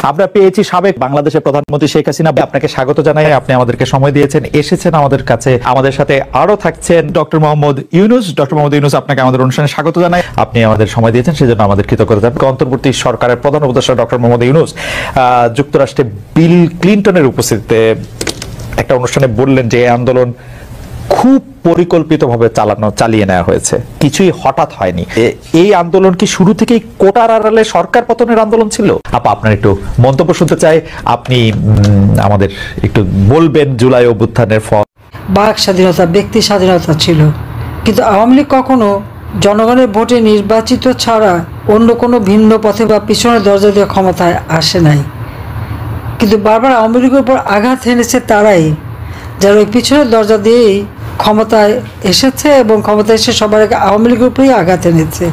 আমরা পেয়েছি সাবেক বাংলাদেশের প্রধানমন্ত্রী শেখ হাসিনা। আপনাকে স্বাগত জানাই, আপনি আমাদেরকে সময় দিয়েছেন, এসেছেন আমাদের কাছে। আমাদের সাথে আরো থাকছেন ডক্টর মোহাম্মদ ইউনূস। ডক্টর মোহাম্মদ ইউনূস, আপনাকে আমাদের অনুষ্ঠানে স্বাগত জানাই। আপনি আমাদের সময় দিয়েছেন, সেজন্য আমাদের কৃতজ্ঞতা জানাই। অন্তর্বর্তী সরকারের প্রধান উপদেষ্টা ডক্টর মোহাম্মদ ইউনূস যুক্তরাষ্ট্রে বিল ক্লিনটনের উপস্থিতিতে একটা অনুষ্ঠানে বললেন যে আন্দোলন খুব পরিকল্পিতভাবে চালিয়ে নেওয়া হয়েছে, কিছুই হঠাৎ হয়নি। এই আন্দোলন কি শুরু থেকেই কোটার আড়ালে সরকার পতনের আন্দোলন ছিল? আপনার একটু মন্তব্য শুনতে চাই। আপনি আমাদের একটু বলবেন জুলাই অভ্যুত্থানের ফল। বাক স্বাধীনতা, ব্যক্তি স্বাধীনতা ছিল, কিন্তু আওয়ামী লীগ কখনো জনগণের ভোটে নির্বাচিত ছাড়া অন্য কোনো ভিন্ন পথে বা পিছনের দরজা দিয়ে ক্ষমতায় আসে নাই। কিন্তু বারবার আওয়ামী লীগের উপর আঘাত এনেছে তারাই, যারা ওই পিছনের দরজা দিয়েই ক্ষমতায় এসেছে এবং ক্ষমতায় এসে সবার আগে আওয়ামী লীগের উপরেই আঘাত এনেছে।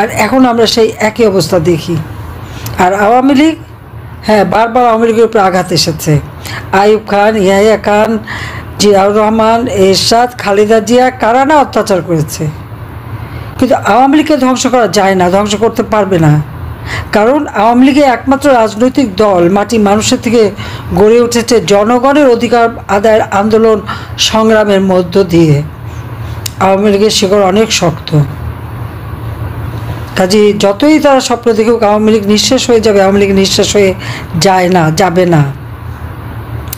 আর এখন আমরা সেই একই অবস্থা দেখি। আর আওয়ামী লীগ, বারবার আওয়ামী লীগের উপরে আঘাত এসেছে। আইয়ুব খান, ইয়াহিয়া খান, জিয়াউর রহমান, এরশাদ, খালেদা জিয়া, কারা না অত্যাচার করেছে। কিন্তু আওয়ামী লীগকে ধ্বংস করা যায় না, ধ্বংস করতে পারবে না। কারণ আওয়ামী লীগের একমাত্র রাজনৈতিক দল মাটি মানুষের থেকে গড়ে উঠেছে জনগণের অধিকার আদায়ের আন্দোলন সংগ্রামের মধ্য দিয়ে। আওয়ামী লীগের শিকড় অনেক শক্ত। কাজে যতই তারা স্বপ্ন দেখুক আওয়ামী লীগ নিঃশেষ হয়ে যাবে, আওয়ামী লীগ নিঃশেষ হয়ে যায় না, যাবে না।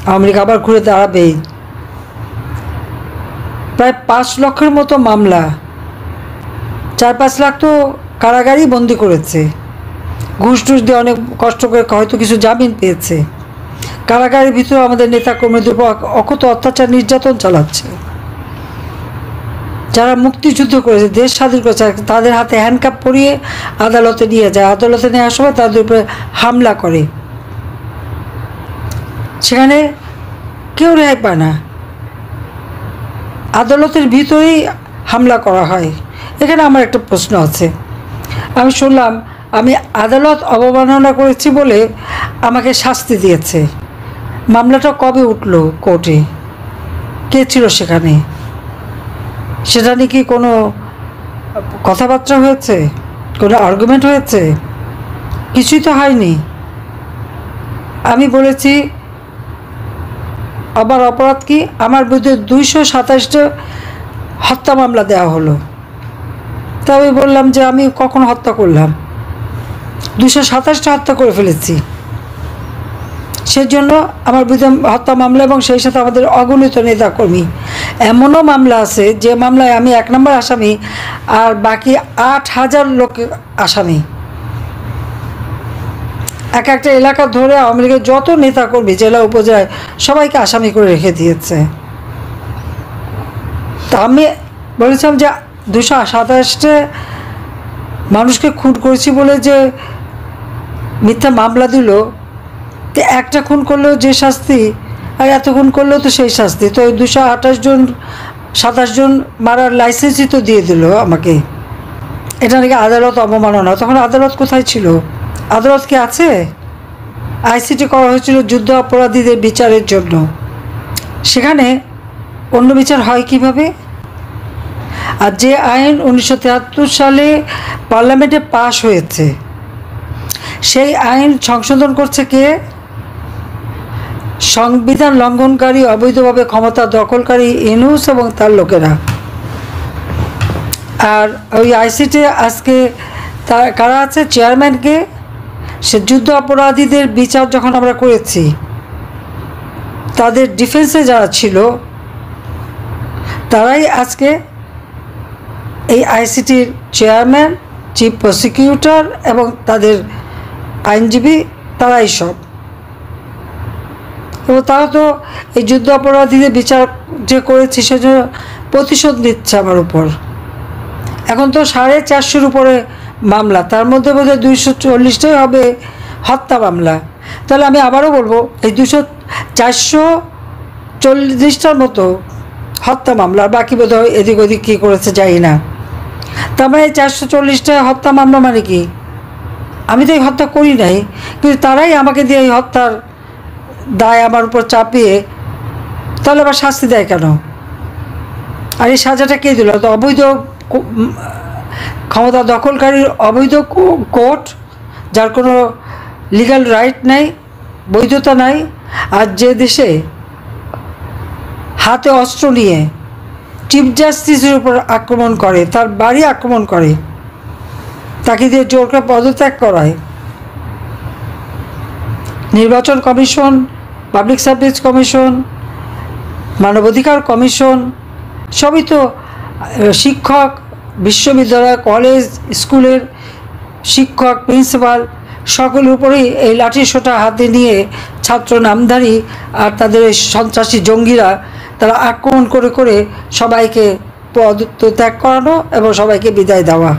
আওয়ামী লীগ আবার ঘুরে দাঁড়াবেই। প্রায় 5 লক্ষের মতো মামলা, 4-5 লাখ তো কারাগারেই বন্দি করেছে। ঘুষ টুস দিয়ে অনেক কষ্ট করে হয়তো কিছু জামিন পেয়েছে। কারাগারের ভিতরে আমাদের নেতাকর্মীদের উপর অকথ্য অত্যাচার নির্যাতন চালাচ্ছে। যারা মুক্তিযুদ্ধ করেছে, দেশ স্বাধীন করেছে, তাদের হাতে হ্যান্ডকাপ পরিয়ে আদালতে নিয়ে যায়। আদালতে নেওয়ার সময় তাদের উপরে হামলা করে, সেখানে কেউ রেহাই পায় না। আদালতের ভিতরেই হামলা করা হয়। এখানে আমার একটা প্রশ্ন আছে। আমি শুনলাম আমি আদালত অবমাননা করেছি বলে আমাকে শাস্তি দিয়েছে। মামলাটা কবে উঠলো কোর্টে? কে ছিল সেখানে? সেটা নিয়ে কি কোনো কথাবার্তা হয়েছে? কোনো আর্গুমেন্ট হয়েছে? কিছুই তো হয়নি। আমি বলেছি আবার অপরাধ কি? আমার বিরুদ্ধে 227টা হত্যা মামলা দেওয়া হলো। তা আমি বললাম যে আমি কখন হত্যা করলাম? 227টা হত্যা করে ফেলেছি। সেজন্য আমার বিরুদ্ধে হত্যা মামলা এবং সেই সাথে আমাদের অগণিত নেতাকর্মী। এমনও মামলা আছে যে মামলায় আমি 1 নম্বর আসামি আর বাকি 8000 লোক আসামি। একটা এলাকা ধরে আওয়ামী লীগের যত নেতাকর্মী জেলা উপজেলায় সবাইকে আসামি করে রেখে দিয়েছে। তা আমি বলেছিলাম যে 227টা মানুষকে খুন করেছি বলে যে মিথ্যা মামলা দিল, তো একটা খুন করলেও যে শাস্তি আর এত খুন করলেও তো সেই শাস্তি। তো 228 জন 27 জন মারার লাইসেন্সই তো দিয়ে দিল আমাকে। এটা নাকি আদালত অবমাননা। তখন আদালত কোথায় ছিল? আদালত কি আছে? আইসিটি করা হয়েছিল যুদ্ধ অপরাধীদের বিচারের জন্য। সেখানে অন্য বিচার হয় কিভাবে? আর যে আইন 1973 সালে পার্লামেন্টে পাশ হয়েছে, সেই আইন সংশোধন করছে কে? সংবিধান লঙ্ঘনকারী, অবৈধভাবে ক্ষমতা দখলকারী ইউনূস এবং তার লোকেরা। আর ওই আইসিটি আজকে কারা আছে? চেয়ারম্যানকে। সে যুদ্ধ অপরাধীদের বিচার যখন আমরা করেছি, তাদের ডিফেন্সে যারা ছিল তারাই আজকে এই আইসিটির চেয়ারম্যান, চিফ প্রসিকিউটর এবং তাদের আইনজীবী, তারাই সব। এবং তারা তো এই যুদ্ধ অপরাধীদের বিচার যে করেছে সেজন্য প্রতিশোধ নিচ্ছে আমার উপর। এখন তো 450-র উপরে মামলা, তার মধ্যে বোধহয় 240টাই হবে হত্যা মামলা। তাহলে আমি আবারও বলবো এই 440টার মতো হত্যা মামলা, বাকি বোধহয় এদিক ওদিক কী করেছে জানি না। তার মানে 440টা হত্যা মামলা মানে কি? আমি তো এই হত্যা করি নাই, কিন্তু তারাই আমাকে দিয়ে এই হত্যার দায় আমার উপর চাপিয়ে তাহলে আবার শাস্তি দেয় কেন? আর এই সাজাটা কে দিল? তো অবৈধ ক্ষমতা দখলকারীর অবৈধ কোর্ট, যার কোনো লিগ্যাল রাইট নাই, বৈধতা নাই। আর যে দেশে হাতে অস্ত্র নিয়ে চিফ জাস্টিসের উপর আক্রমণ করে, তার বাড়ি আক্রমণ করে, তাকে দিয়ে জোর করে পদত্যাগ করায়, নির্বাচন কমিশন, পাবলিক সার্ভিস কমিশন, মানবাধিকার কমিশন, সবই তো শিক্ষক, বিশ্ববিদ্যালয়, কলেজ, স্কুলের শিক্ষক, প্রিন্সিপাল সকলের উপরেই এই লাঠিসোঁটা হাতে নিয়ে ছাত্র নামধারী আর তাদের সন্ত্রাসী জঙ্গিরা তারা আক্রমণ করে করে সবাইকে পদত্যাগ করানো এবং সবাইকে বিদায় দেওয়া।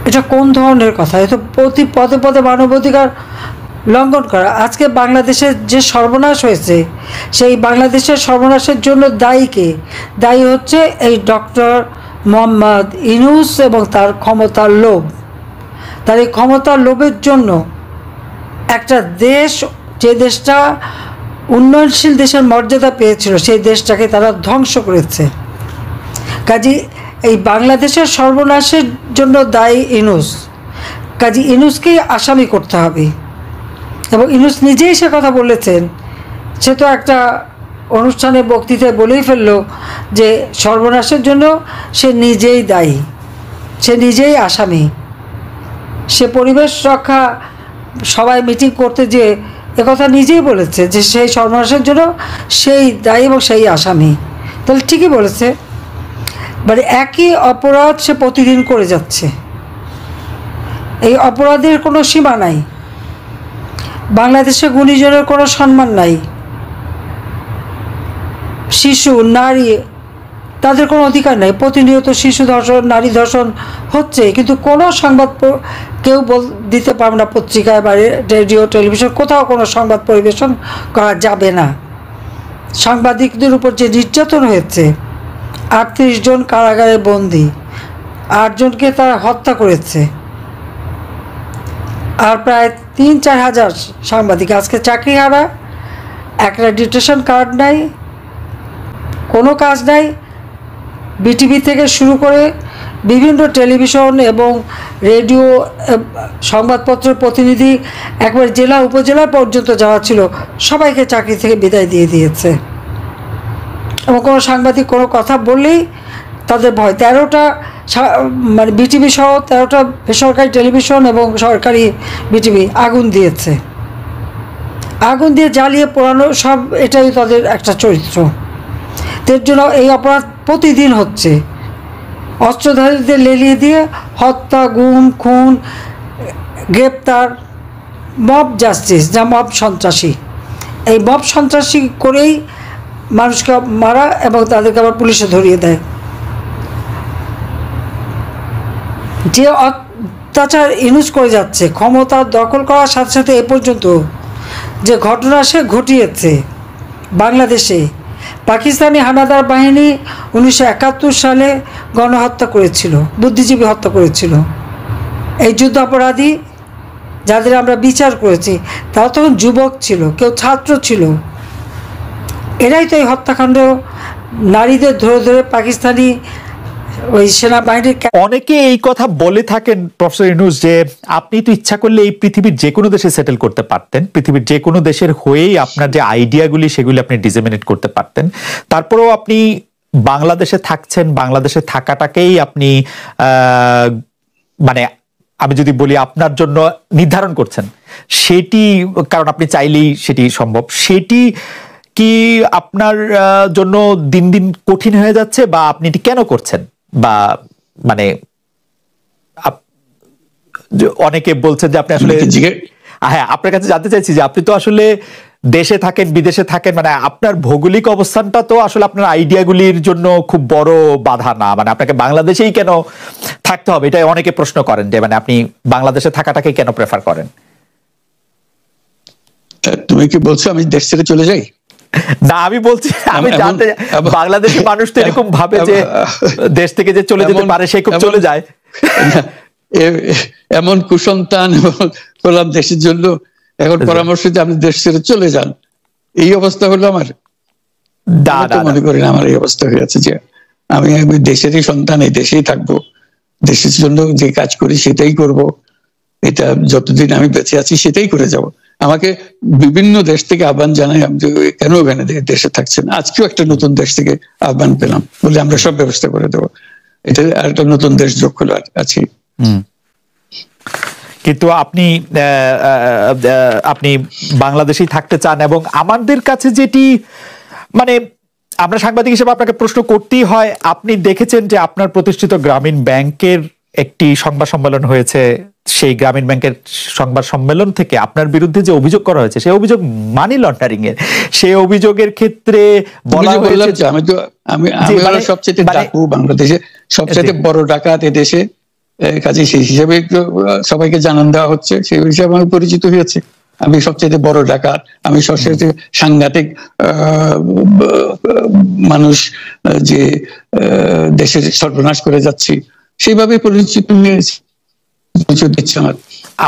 এটা কোন ধরনের কথা? এ তো প্রতি পদে পদে মানবাধিকার লঙ্ঘন করা। আজকে বাংলাদেশের যে সর্বনাশ হয়েছে, সেই বাংলাদেশের সর্বনাশের জন্য দায়ী কে? দায়ী হচ্ছে এই ডক্টর মোহাম্মদ ইউনূস এবং তার ক্ষমতার লোভ। তার এই ক্ষমতার লোভের জন্য একটা দেশ, যে দেশটা উন্নয়নশীল দেশের মর্যাদা পেয়েছিল, সেই দেশটাকে তারা ধ্বংস করেছে। কাজী এই বাংলাদেশের সর্বনাশের জন্য দায়ী ইউনূস। কাজী ইউনূসকেই আসামি করতে হবে। এবং ইউনূস নিজেই সে কথা বলেছেন। সে তো একটা অনুষ্ঠানে বক্তৃতায় বলেই ফেললো যে সর্বনাশের জন্য সে নিজেই দায়ী, সে নিজেই আসামি। সে পরিবেশ রক্ষা সবাই মিটিং করতে যে একথা নিজেই বলেছে যে সেই সর্বনাশের জন্য সেই দায়ী এবং সেই আসামি। তাহলে ঠিকই বলেছে। মানে একই অপরাধ সে প্রতিদিন করে যাচ্ছে। এই অপরাধের কোনো সীমা নাই। বাংলাদেশে গুণীজনের কোনো সম্মান নাই। শিশু, নারী, তাদের কোনো অধিকার নাই। প্রতিনিয়ত শিশু ধর্ষণ, নারী ধর্ষণ হচ্ছে, কিন্তু কোনো সংবাদ কেউ দিতে পারবে না। পত্রিকায় বা রেডিও, টেলিভিশন, কোথাও কোনো সংবাদ পরিবেশন করা যাবে না। সাংবাদিকদের উপর যে নির্যাতন হয়েছে, 38 জন কারাগারে বন্দী, 8 জনকে তারা হত্যা করেছে, আর প্রায় 3-4 হাজার সাংবাদিক আজকে চাকরি হারা, একটা ডিটেনশন কার্ড নাই, কোনো কাজ নাই। বিটিভি থেকে শুরু করে বিভিন্ন টেলিভিশন এবং রেডিও, সংবাদপত্রের প্রতিনিধি, একবার জেলা উপজেলা পর্যন্ত যাওয়া ছিল, সবাইকে চাকরি থেকে বিদায় দিয়ে দিয়েছে। এবং কোনো সাংবাদিক কোনো কথা বললেই তাদের ভয়। 13টা মানে বিটিভি সহ 13টা বেসরকারি টেলিভিশন এবং সরকারি বিটিভি আগুন দিয়েছে। আগুন দিয়ে জ্বালিয়ে পোড়ানো, সব এটাই তাদের একটা চরিত্র। এর জন্য এই অপরাধ প্রতিদিন হচ্ছে। অস্ত্রধারীদের লেলিয়ে দিয়ে হত্যা, গুম, খুন, গ্রেপ্তার, মব জাস্টিস, যা মব সন্ত্রাসী। এই মব সন্ত্রাসী করেই মানুষকে মারা এবং তাদেরকে আবার পুলিশে ধরিয়ে দেয়। যে অত্যাচার ইউনূস করে যাচ্ছে, ক্ষমতা দখল করার সাথে সাথে এ পর্যন্ত যে ঘটনা সে ঘটিয়েছে বাংলাদেশে, পাকিস্তানি হানাদার বাহিনী 1971 সালে গণহত্যা করেছিল, বুদ্ধিজীবী হত্যা করেছিল। এই যুদ্ধ অপরাধী যাদের আমরা বিচার করেছি, তারা তখন যুবক ছিল, কেউ ছাত্র ছিল। এরাই তো এই হত্যাকাণ্ড, নারীদের ধরে ধরে পাকিস্তানি ওই সেনাবাহিনীর। অনেকে এই কথা বলে থাকেন প্রফেসর ইউনূস যে আপনি তো ইচ্ছা করলে এই পৃথিবীর যে কোনো দেশে সেটেল করতে পারতেন, পৃথিবীর যে কোনো দেশের হয়েই আপনার যে আইডিয়াগুলি সেগুলি আপনি ডিসেমিনেট করতে পারতেন, তারপরেও আপনি বাংলাদেশে থাকছেন, বাংলাদেশে থাকাটাকেই আপনি মানে আমি যদি বলি আপনার জন্য নির্ধারণ করছেন, সেটি কারণ আপনি চাইলেই সেটি সম্ভব, সেটি কি আপনার জন্য দিন দিন কঠিন হয়ে যাচ্ছে, বা আপনি এটি কেন করছেন? বা মানে অনেকে বলছেন যে আপনি আসলে, হ্যাঁ আপনার কাছে জানতে চাইছি যে আপনি তো আসলে দেশে থাকেন, বিদেশে থাকেন, মানে আপনার ভৌগোলিক অবস্থানটা তো আসলে আপনার আইডিয়াগুলির জন্য খুব বড় বাধা না, মানে আপনাকে বাংলাদেশেই কেন থাকতে হবে? এটা অনেকে প্রশ্ন করেন যে মানে আপনি বাংলাদেশে থাকাটাকে কেন প্রেফার করেন? তুমি কি বলছো আমি দেশ থেকে চলে যাই? না, আমি বলছি, আমি জানতে, বাংলাদেশের মানুষ তো এরকম ভাবে যে দেশ থেকে যে চলে যেতে পারে সে খুব চলে যায়। এমন কুসন্তান করলাম দেশের জন্য, এখন পরামর্শ যে আপনি দেশ ছেড়ে চলে যান, এই অবস্থা হলো আমার। মনে করি না আমার এই অবস্থা হয়ে আছে যে আমি দেশেরই সন্তান, এই দেশেই থাকবো, দেশের জন্য যে কাজ করি সেটাই করব, এটা যতদিন আমি বেঁচে আছি সেটাই করে যাব। আমাকে বিভিন্ন দেশ থেকে আহ্বান জানাই, আমি কেন ওখানে দেশে থাকছেন। আজকেও একটা নতুন দেশ থেকে আহ্বান পেলাম, বলে আমরা সব ব্যবস্থা করে দেবো। এটা আর একটা নতুন দেশ যোগ হলো আছি। কিন্তু আপনি বাংলাদেশেই থাকতে চান, এবং আমাদের কাছে যেটি মানে আমরা সাংবাদিক হিসেবে আপনাকে প্রশ্ন করতেই হয়, আপনি দেখেছেন যে আপনার প্রতিষ্ঠিত গ্রামীণ ব্যাংকের একটি সংবাদ সম্মেলন হয়েছে, সেই গ্রামীণ ব্যাংকের সংবাদ সম্মেলন থেকে আপনার বিরুদ্ধে যে অভিযোগ করা হয়েছে সেই অভিযোগ মানি লন্ডারিং এর। সেই অভিযোগের ক্ষেত্রে বলা হয়েছে আমি সবচেয়ে ডাকু বাংলাদেশে সবচেয়ে বড় ডাকাত এদেশে, কাজে সেই হিসাবে সবাইকে জানান দেওয়া হচ্ছে, সেই হিসাবে আমি পরিচিত হয়েছে। আমি সবচেয়ে বড় ডাকাত, আমি সবচেয়ে সাংঘাতিক মানুষ যে দেশের সর্বনাশ করে যাচ্ছি, সেইভাবে পরিচিত হয়েছে।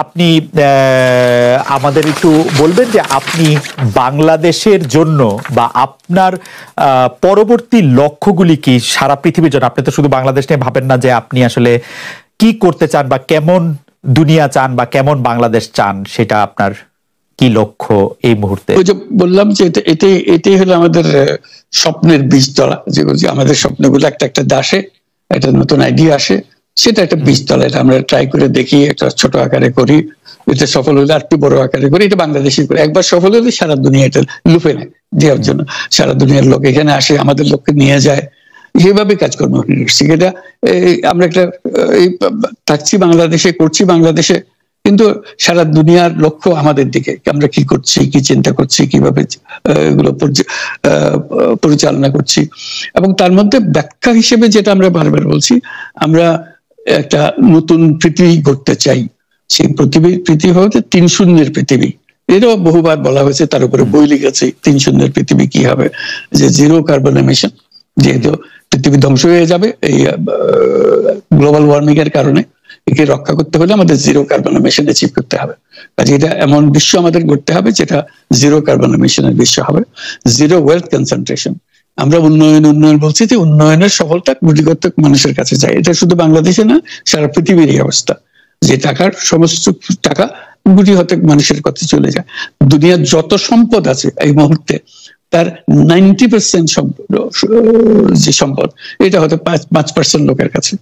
আপনি আমাদের একটু বলবেন যে আপনি বাংলাদেশের জন্য বা আপনার পরবর্তী লক্ষ্যগুলি কি সারা পৃথিবীর জন্য? আপনি তো শুধু বাংলাদেশ নিয়ে ভাবেন না, যে আপনি আসলে কি করতে চান বা কেমন দুনিয়া চান বা কেমন বাংলাদেশ চান, সেটা আপনার কি লক্ষ্য এই মুহূর্তে? ওই যে বললাম যে এটাই হলো আমাদের স্বপ্নের বীজতলা, যে আমাদের স্বপ্নগুলো একটা একটা দাসে একটা নতুন আইডিয়া আসে, সেটা একটা বীজতলা। এটা আমরা ট্রাই করে দেখি, একটা ছোট আকারে করি, এটা সফল হলে আর একটু বড় আকারে করি। এটা বাংলাদেশি করে একবার সফল হলে সারা দুনিয়া এটা লুফে নেয় দেওয়ার জন্য, সারা দুনিয়ার লোক এখানে আসে, আমাদের লোককে নিয়ে যায়, এইভাবে কাজকর্ম করছি। এটা আমরা একটা থাকছি বাংলাদেশে, করছি বাংলাদেশে, কিন্তু সারা দুনিয়ার লক্ষ্য আমাদের দিকে, আমরা কি করছি, কি চিন্তা করছি, কিভাবে এগুলো পরিচালনা করছি। এবং তার মধ্যে ব্যাখ্যা হিসেবে যেটা আমরা বারবার বলছি, আমরা একটা নতুন পৃথিবী গড়তে চাই। সেই পৃথিবী হচ্ছে 3 শূন্যের পৃথিবী। এটাও বহুবার বলা হয়েছে, তার উপরে বই লিখেছে 3 শূন্যের পৃথিবী কি হবে, যে 0 কার্বন এমিশন, যেহেতু পৃথিবী ধ্বংস হয়ে যাবে এই গ্লোবাল ওয়ার্মিং এর কারণে, একে রক্ষা করতে হলে আমাদের 0 কার্বন এমিশন অ্যাচিভ করতে হবে। কাজে এটা এমন বিশ্ব আমাদের গড়তে হবে যেটা 0 কার্বন এমিশনের বিশ্ব হবে। 0 ওয়েলথ কনসেন্ট্রেশন। আমরা উন্নয়ন বলছি, যে উন্নয়নের সফলতা গুটিগত মানুষের কাছে যায়। এটা শুধু বাংলাদেশে না, সারা পৃথিবীর অবস্থা, যে সমস্ত টাকা গুটি হতে মানুষের কাছে চলে যায়। দুনিয়ার যত সম্পদ আছে এই মুহূর্তে, তার 90% যে সম্পদ, এটা হয়তো 5% লোকের কাছে।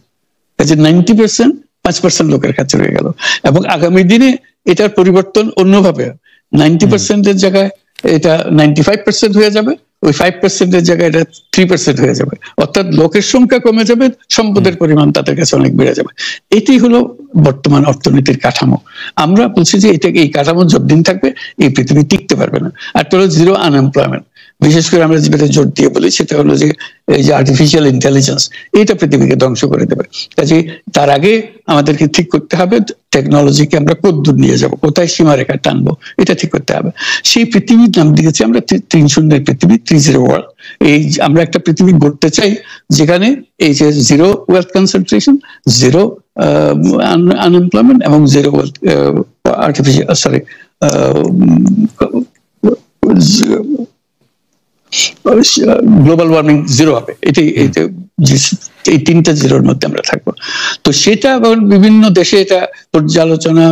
90% 5% লোকের কাছে রয়ে গেল, এবং আগামী দিনে এটার পরিবর্তন অন্যভাবে 90% এর জায়গায় এটা 95% হয়ে যাবে, ওই 5% এর জায়গায় এটা 3% হয়ে যাবে। অর্থাৎ লোকের সংখ্যা কমে যাবে, সম্পদের পরিমাণ তাদের কাছে অনেক বেড়ে যাবে। এটি হলো বর্তমান অর্থনীতির কাঠামো। আমরা বলছি যে এই কাঠামো যতদিন থাকবে এই পৃথিবী টিকতে পারবে না। আর তো হলো 0 আনএমপ্লয়মেন্ট। বিশেষ করে আমরা যেটা জোর দিয়ে বলি, সেটা হলো যে এই যে আর্টিফিশিয়াল ইন্টেলিজেন্স, এটা পৃথিবীকে ধ্বংস করে দেবে। কাজে তার আগে আমাদেরকে ঠিক করতে হবে টেকনোলজিকে আমরা কতদূর নিয়ে যাব, কোথায় সীমারেখা টানবো, এটা ঠিক করতে হবে। সেই পৃথিবীর নাম দিয়েছি আমরা 3 শূন্যের পৃথিবী, 30 ওয়ার্ল্ড। এই আমরা একটা পৃথিবী গড়তে চাই যেখানে এই যে 0 ওয়েলথ কনসেন্ট্রেশন, 0 আনএমপ্লয়মেন্ট এবং 0 ওয়েলথ গ্লোবাল ওয়ার্মিং 0 হবে। এই 3টা 0-র মধ্যে আমরা থাকবো। তো সেটা বিভিন্ন দেশে এটা পর্যালোচনা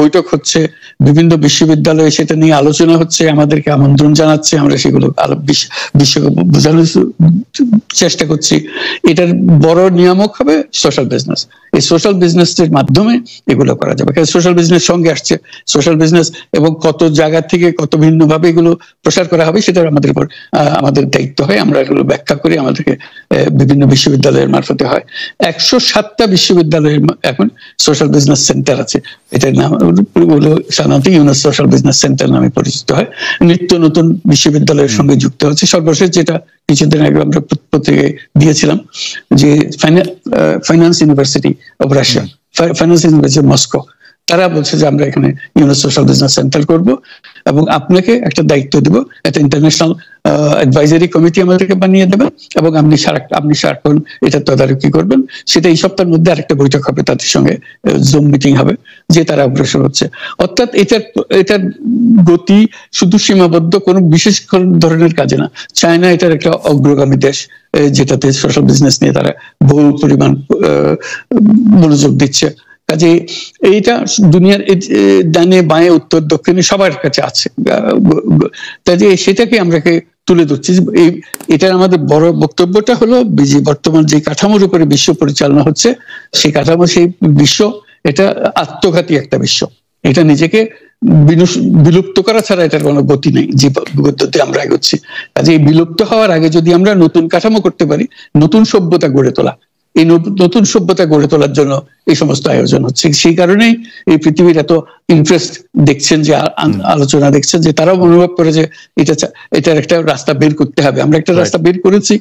বৈঠক হচ্ছে, বিভিন্ন বিশ্ববিদ্যালয়ে সেটা নিয়ে আলোচনা হচ্ছে, আমাদেরকে আমন্ত্রণ জানাচ্ছে, আমরা সেগুলো বিশ্বকে বোঝানোর চেষ্টা করছি। এটার বড় নিয়ামক হবে সোশ্যাল বিজনেস। এই সোশ্যাল বিজনেসের মাধ্যমে এগুলো করা যাবে। সোশ্যাল বিজনেস সঙ্গে আসছে, সোশ্যাল বিজনেস এবং কত জায়গা থেকে কত ভিন্ন ভাবে এগুলো প্রসার করা হবে, সেটা আমাদের দায়িত্ব হয়। আমরা এগুলো ব্যাখ্যা করি, আমাদেরকে বিভিন্ন বিশ্ববিদ্যালয়ের মারফতে হয়। 107টা বিশ্ববিদ্যালয়ের এখন সোশ্যাল বিজনেস সেন্টার আছে। এটার নাম হলো সাধারণত ইউনুস সোশ্যাল বিজনেস সেন্টার নামে পরিচিত হয়। নিত্য নতুন বিশ্ববিদ্যালয়ের সঙ্গে যুক্ত হচ্ছে। সর্বশেষ যেটা কিছুদিন আগে আমরা পত্রিকায় দিয়েছিলাম, যে finance university of Russia, finance university Moscow, তারা বলছে যে আমরা এখানে ইউনুস সোশ্যাল বিজনেস সেন্টার করব, এবং আপনাকে একটা দায়িত্ব দেব, একটা ইন্টারন্যাশনাল অ্যাডভাইজারি কমিটি আমাদেরকে বানিয়ে দেবেন, এবং আপনি সারাক্ষণ এটা তদারকি করবেন। সেটা এই সপ্তাহের মধ্যে আরেকটা বৈঠক হবে, তাদের সঙ্গে জুম মিটিং হবে, যে তারা অগ্রসর হচ্ছে। অর্থাৎ এটার গতি শুধু সীমাবদ্ধ কোনো বিশেষ ধরনের কাজে না। চায়না এটার একটা অগ্রগামী দেশ, যেটাতে সোশ্যাল বিজনেস নিয়ে তারা বহু পরিমাণ মনোযোগ দিচ্ছে। কাজে এইটা দুনিয়ার ডানে বাঁয়ে উত্তর দক্ষিণে সবার কাছে আছে, কাজে সেটাকে আমরাকে তুলে ধরছি। এটার আমাদের বড় বক্তব্যটা হলো যে বর্তমান যে কাঠামোর উপরে বিশ্ব পরিচালনা হচ্ছে, সেই কাঠামো, সেই বিশ্ব এটা আত্মঘাতী একটা বিশ্ব। এটা নিজেকে বিলুপ্ত করা ছাড়া এটার কোনো গতি নেই যে পদ্ধতি আমরা এগোচ্ছি। কাজে এই বিলুপ্ত হওয়ার আগে যদি আমরা নতুন কাঠামো করতে পারি, নতুন সভ্যতা গড়ে তোলা, এই নতুন সভ্যতা গড়ে তোলার জন্য এই সমস্ত আয়োজন হচ্ছে। সেই কারণেই এই পৃথিবীর এত ইন্টারেস্ট দেখছেন, যে আলোচনা দেখছেন, যে তারাও অনুভব করে যে এটার একটা রাস্তা বের করতে হবে। আমরা একটা রাস্তা বের করেছি,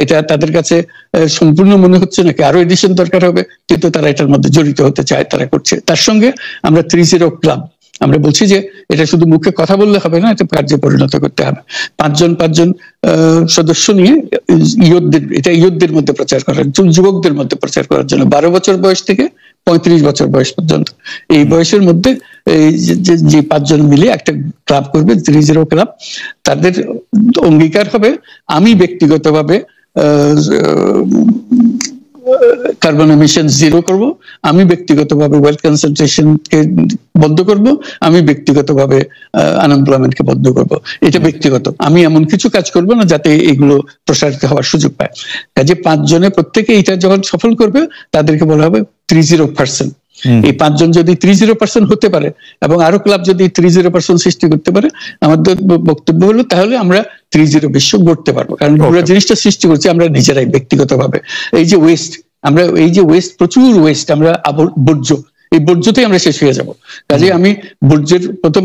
এটা তাদের কাছে সম্পূর্ণ মনে হচ্ছে নাকি আরো এডিশন দরকার হবে, কিন্তু তারা এটার মধ্যে জড়িত হতে চায়, তারা করছে। তার সঙ্গে আমরা 30 ক্লাব, আমরা বলছি যে এটা শুধু মুখে কথা বললে হবে না, এটা কার্যে পরিণত করতে হবে। পাঁচজন সদস্য নিয়ে এটা ইয়ুথদের মধ্যে প্রচার করার, যুবকদের মধ্যে প্রচার করার জন্য 12 বছর বয়স থেকে 35 বছর বয়স পর্যন্ত, এই বয়সের মধ্যে যে 5 জন মিলে একটা ক্লাব করবে, 30 ক্লাব। তাদের অঙ্গীকার হবে, আমি ব্যক্তিগতভাবে কার্বন এমিশন 0 করব, আমি ব্যক্তিগতভাবে ওয়েলথ কনসেন্ট্রেশনকে বন্ধ করব, আমি ব্যক্তিগতভাবে আনএমপ্লয়মেন্টকে বন্ধ করব। এটা ব্যক্তিগত, আমি এমন কিছু কাজ করব না যাতে এগুলো প্রসারিত হওয়ার সুযোগ পায়। কাজে 5 জনে প্রত্যেকে এটা যখন সফল করবে, তাদেরকে বলা হবে 30%। এই 5 জন যদি 30% হতে পারে এবং আরো ক্লাব যদি 30% সৃষ্টি করতে পারে, আমাদের বক্তব্য হলো তাহলে আমরা 30 বিশ্ব গড়তে পারবো। কারণ পুরো জিনিসটা সৃষ্টি করছি আমরা নিজেরাই ব্যক্তিগতভাবে। এই যে ওয়েস্ট, আমরা এই যে ওয়েস্ট, প্রচুর ওয়েস্ট, আমরা বর্জ্য, এই বর্জ্যতেই আমরা শেষ হয়ে যাব। কাজে আমি বর্জ্যের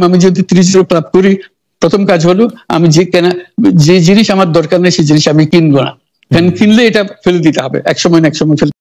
আমি যদি 30 ক্লাব করি, প্রথম কাজ হলো আমি যে জিনিস আমার দরকার নেই সেই জিনিস আমি কিনবো না, কারণ কিনলে এটা ফেলে দিতে হবে, এক সময় না এক সময় ফেলে